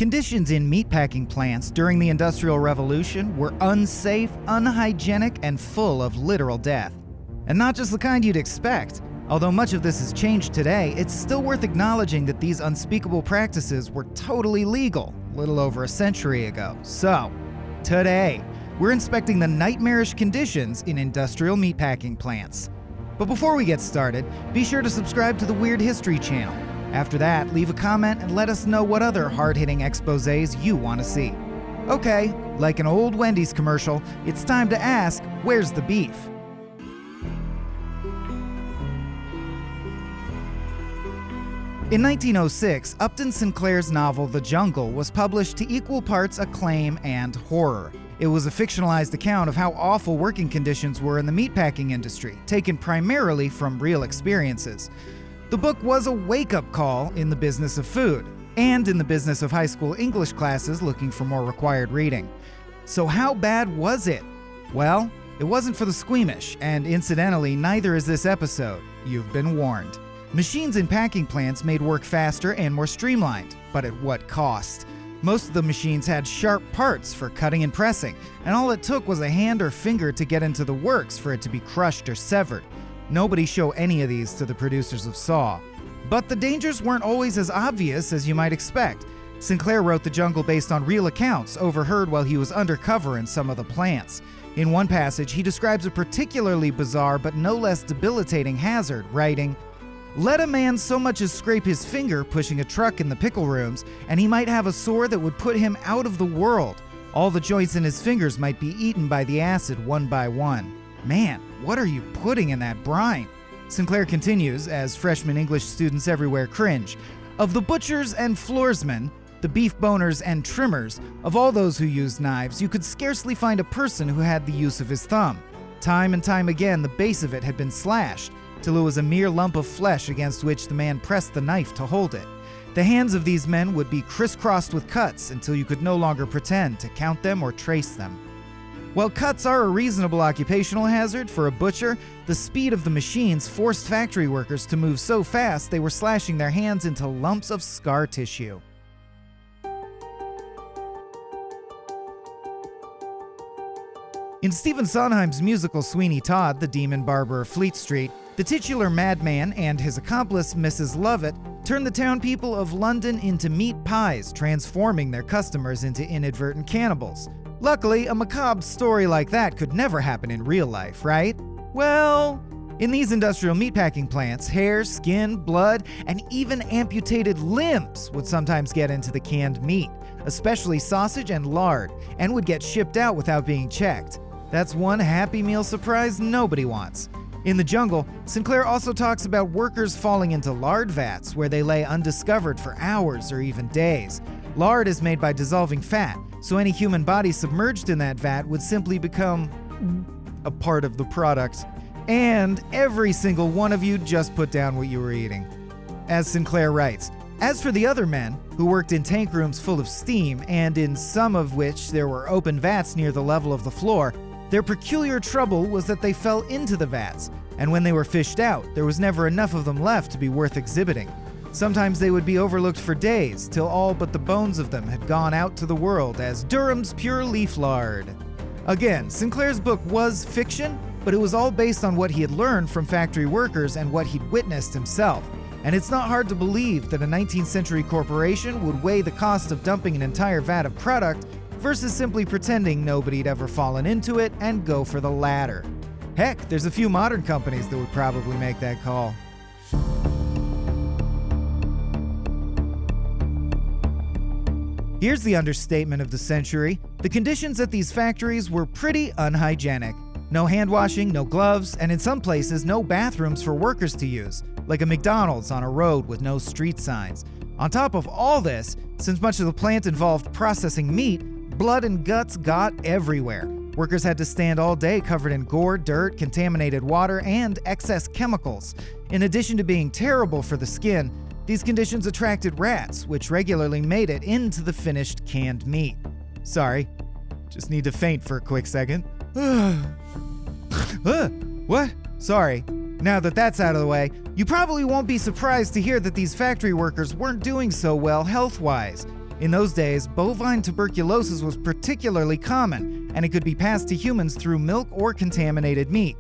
Conditions in meatpacking plants during the Industrial Revolution were unsafe, unhygienic, and full of literal death. And not just the kind you'd expect. Although much of this has changed today, it's still worth acknowledging that these unspeakable practices were totally legal a little over a century ago. So, today, we're inspecting the nightmarish conditions in industrial meatpacking plants. But before we get started, be sure to subscribe to the Weird History channel. After that, leave a comment and let us know what other hard-hitting exposés you want to see. Okay, like an old Wendy's commercial, it's time to ask, where's the beef? In 1906, Upton Sinclair's novel The Jungle was published to equal parts acclaim and horror. It was a fictionalized account of how awful working conditions were in the meatpacking industry, taken primarily from real experiences. The book was a wake-up call in the business of food, and in the business of high school English classes looking for more required reading. So how bad was it? Well, it wasn't for the squeamish, and incidentally, neither is this episode. You've been warned. Machines in packing plants made work faster and more streamlined, but at what cost? Most of the machines had sharp parts for cutting and pressing, and all it took was a hand or finger to get into the works for it to be crushed or severed. Nobody showed any of these to the producers of Saw. But the dangers weren't always as obvious as you might expect. Sinclair wrote The Jungle based on real accounts overheard while he was undercover in some of the plants. In one passage, he describes a particularly bizarre but no less debilitating hazard, writing, "Let a man so much as scrape his finger pushing a truck in the pickle rooms, and he might have a sore that would put him out of the world. All the joints in his fingers might be eaten by the acid one by one. Man, what are you putting in that brine?" Sinclair continues, as freshman English students everywhere cringe, "Of the butchers and floorsmen, the beef boners and trimmers, of all those who used knives, you could scarcely find a person who had the use of his thumb. Time and time again, the base of it had been slashed, till it was a mere lump of flesh against which the man pressed the knife to hold it. The hands of these men would be crisscrossed with cuts until you could no longer pretend to count them or trace them." While cuts are a reasonable occupational hazard for a butcher, the speed of the machines forced factory workers to move so fast they were slashing their hands into lumps of scar tissue. In Stephen Sondheim's musical Sweeney Todd, the Demon Barber of Fleet Street, the titular madman and his accomplice Mrs. Lovett turned the town people of London into meat pies, transforming their customers into inadvertent cannibals. Luckily, a macabre story like that could never happen in real life, right? Well, in these industrial meatpacking plants, hair, skin, blood, and even amputated limbs would sometimes get into the canned meat, especially sausage and lard, and would get shipped out without being checked. That's one Happy Meal surprise nobody wants. In The Jungle, Sinclair also talks about workers falling into lard vats where they lay undiscovered for hours or even days. Lard is made by dissolving fat, so any human body submerged in that vat would simply become a part of the product. And every single one of you just put down what you were eating. As Sinclair writes, "As for the other men, who worked in tank rooms full of steam, and in some of which there were open vats near the level of the floor, their peculiar trouble was that they fell into the vats, and when they were fished out, there was never enough of them left to be worth exhibiting. Sometimes they would be overlooked for days, till all but the bones of them had gone out to the world as Durham's pure leaf lard." Again, Sinclair's book was fiction, but it was all based on what he had learned from factory workers and what he'd witnessed himself. And it's not hard to believe that a 19th century corporation would weigh the cost of dumping an entire vat of product versus simply pretending nobody'd ever fallen into it and go for the latter. Heck, there's a few modern companies that would probably make that call. Here's the understatement of the century. The conditions at these factories were pretty unhygienic. No hand washing, no gloves, and in some places, no bathrooms for workers to use, like a McDonald's on a road with no street signs. On top of all this, since much of the plant involved processing meat, blood and guts got everywhere. Workers had to stand all day covered in gore, dirt, contaminated water, and excess chemicals. In addition to being terrible for the skin, these conditions attracted rats, which regularly made it into the finished canned meat. Sorry, just need to faint for a quick second. What? Sorry. Now that that's out of the way, you probably won't be surprised to hear that these factory workers weren't doing so well health-wise. In those days, bovine tuberculosis was particularly common, and it could be passed to humans through milk or contaminated meat.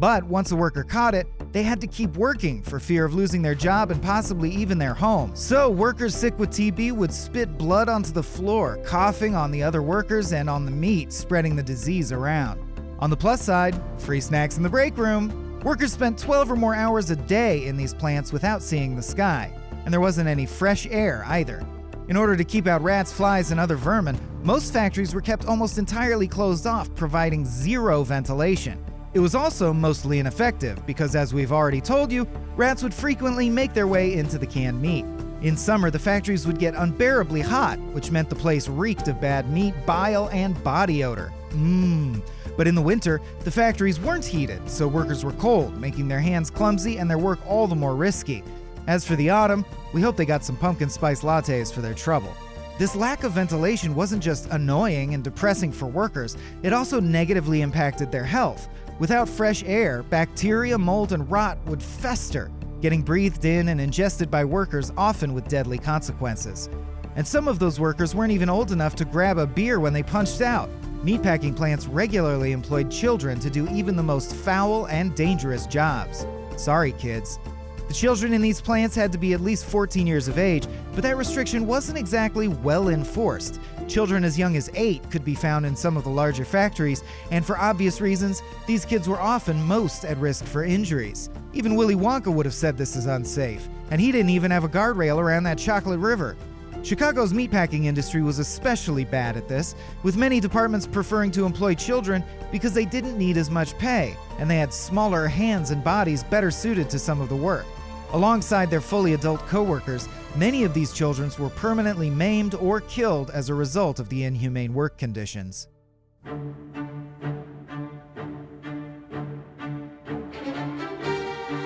But once a worker caught it, they had to keep working for fear of losing their job and possibly even their home. So workers sick with TB would spit blood onto the floor, coughing on the other workers and on the meat, spreading the disease around. On the plus side, free snacks in the break room. Workers spent 12 or more hours a day in these plants without seeing the sky, and there wasn't any fresh air either. In order to keep out rats, flies, and other vermin, most factories were kept almost entirely closed off, providing zero ventilation. It was also mostly ineffective because, as we've already told you, rats would frequently make their way into the canned meat. In summer, the factories would get unbearably hot, which meant the place reeked of bad meat, bile, and body odor. But in the winter, the factories weren't heated, so workers were cold, making their hands clumsy and their work all the more risky. As for the autumn, we hope they got some pumpkin spice lattes for their trouble. This lack of ventilation wasn't just annoying and depressing for workers, it also negatively impacted their health. Without fresh air, bacteria, mold, and rot would fester, getting breathed in and ingested by workers, often with deadly consequences. And some of those workers weren't even old enough to grab a beer when they punched out. Meatpacking plants regularly employed children to do even the most foul and dangerous jobs. Sorry, kids. The children in these plants had to be at least 14 years of age, but that restriction wasn't exactly well enforced. Children as young as 8 could be found in some of the larger factories, and for obvious reasons, these kids were often most at risk for injuries. Even Willy Wonka would have said this is unsafe, and he didn't even have a guardrail around that chocolate river. Chicago's meatpacking industry was especially bad at this, with many departments preferring to employ children because they didn't need as much pay, and they had smaller hands and bodies better suited to some of the work. Alongside their fully adult co-workers, many of these children were permanently maimed or killed as a result of the inhumane work conditions.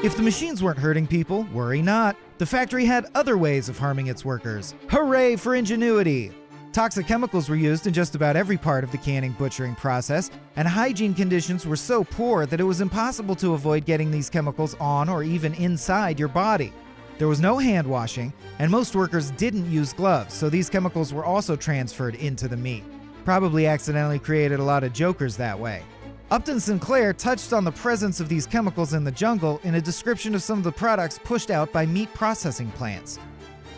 If the machines weren't hurting people, worry not. The factory had other ways of harming its workers. Hooray for ingenuity! Toxic chemicals were used in just about every part of the canning butchering process, and hygiene conditions were so poor that it was impossible to avoid getting these chemicals on or even inside your body. There was no hand washing, and most workers didn't use gloves, so these chemicals were also transferred into the meat. Probably accidentally created a lot of jokers that way. Upton Sinclair touched on the presence of these chemicals in the jungle in a description of some of the products pushed out by meat processing plants.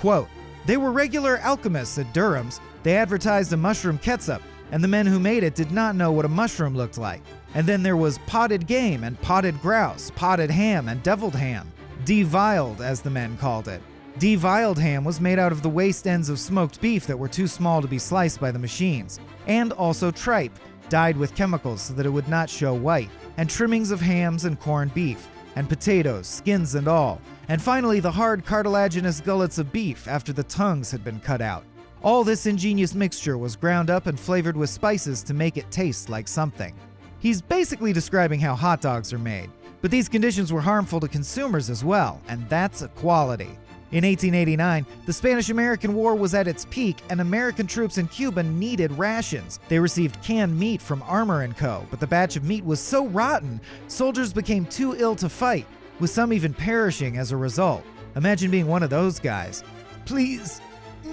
Quote, "They were regular alchemists at Durham's. They advertised a mushroom ketchup, and the men who made it did not know what a mushroom looked like. And then there was potted game and potted grouse, potted ham and deviled ham. Deviled, as the men called it. Deviled ham was made out of the waste ends of smoked beef that were too small to be sliced by the machines. And also tripe, dyed with chemicals so that it would not show white, and trimmings of hams and corned beef, and potatoes, skins and all, and finally the hard cartilaginous gullets of beef after the tongues had been cut out. All this ingenious mixture was ground up and flavored with spices to make it taste like something." He's basically describing how hot dogs are made, but these conditions were harmful to consumers as well, and that's equality. In 1889, the Spanish-American War was at its peak, and American troops in Cuba needed rations. They received canned meat from Armour & Co., but the batch of meat was so rotten, soldiers became too ill to fight, with some even perishing as a result. Imagine being one of those guys. "Please,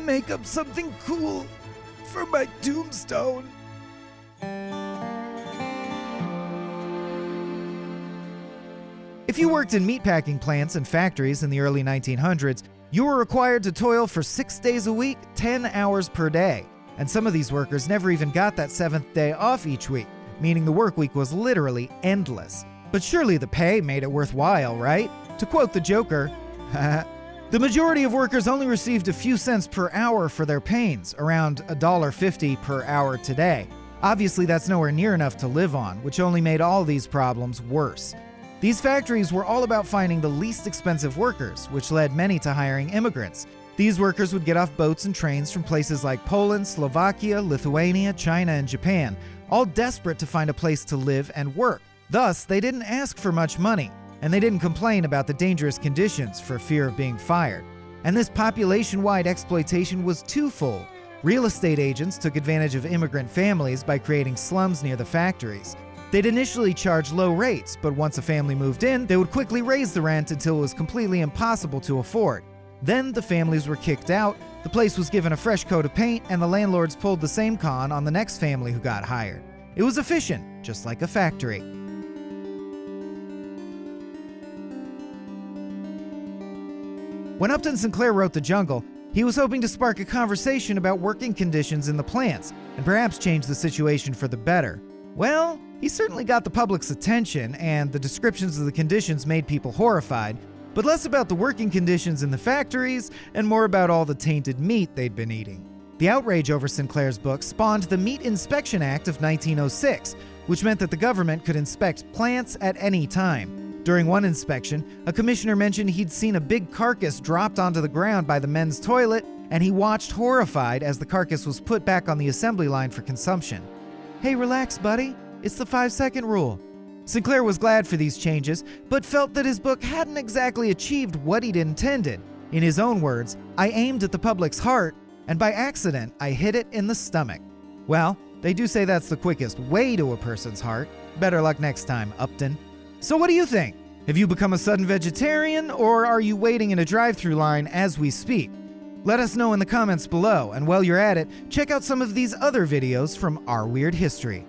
make up something cool for my tombstone." If you worked in meatpacking plants and factories in the early 1900s, you were required to toil for 6 days a week, 10 hours per day. And some of these workers never even got that 7th day off each week, meaning the work week was literally endless. But surely the pay made it worthwhile, right? To quote the Joker, "The majority of workers only received a few cents per hour for their pains, around $1.50 per hour today. Obviously that's nowhere near enough to live on, which only made all these problems worse. These factories were all about finding the least expensive workers, which led many to hiring immigrants. These workers would get off boats and trains from places like Poland, Slovakia, Lithuania, China, and Japan, all desperate to find a place to live and work. Thus, they didn't ask for much money, and they didn't complain about the dangerous conditions for fear of being fired. And this population-wide exploitation was twofold. Real estate agents took advantage of immigrant families by creating slums near the factories. They'd initially charge low rates, but once a family moved in, they would quickly raise the rent until it was completely impossible to afford. Then the families were kicked out, The place was given a fresh coat of paint, and the landlords pulled the same con on the next family who got hired. It was efficient, just like a factory. When Upton Sinclair wrote The Jungle, he was hoping to spark a conversation about working conditions in the plants and perhaps change the situation for the better. Well, he certainly got the public's attention, and the descriptions of the conditions made people horrified, but less about the working conditions in the factories and more about all the tainted meat they'd been eating. The outrage over Sinclair's book spawned the Meat Inspection Act of 1906, which meant that the government could inspect plants at any time. During one inspection, a commissioner mentioned he'd seen a big carcass dropped onto the ground by the men's toilet, and he watched horrified as the carcass was put back on the assembly line for consumption. Hey, relax, buddy. It's the 5-second rule. Sinclair was glad for these changes, but felt that his book hadn't exactly achieved what he'd intended. In his own words, "I aimed at the public's heart, and by accident, I hit it in the stomach." Well, they do say that's the quickest way to a person's heart. Better luck next time, Upton. So what do you think? Have you become a sudden vegetarian, or are you waiting in a drive-thru line as we speak? Let us know in the comments below, and while you're at it, check out some of these other videos from Our Weird History.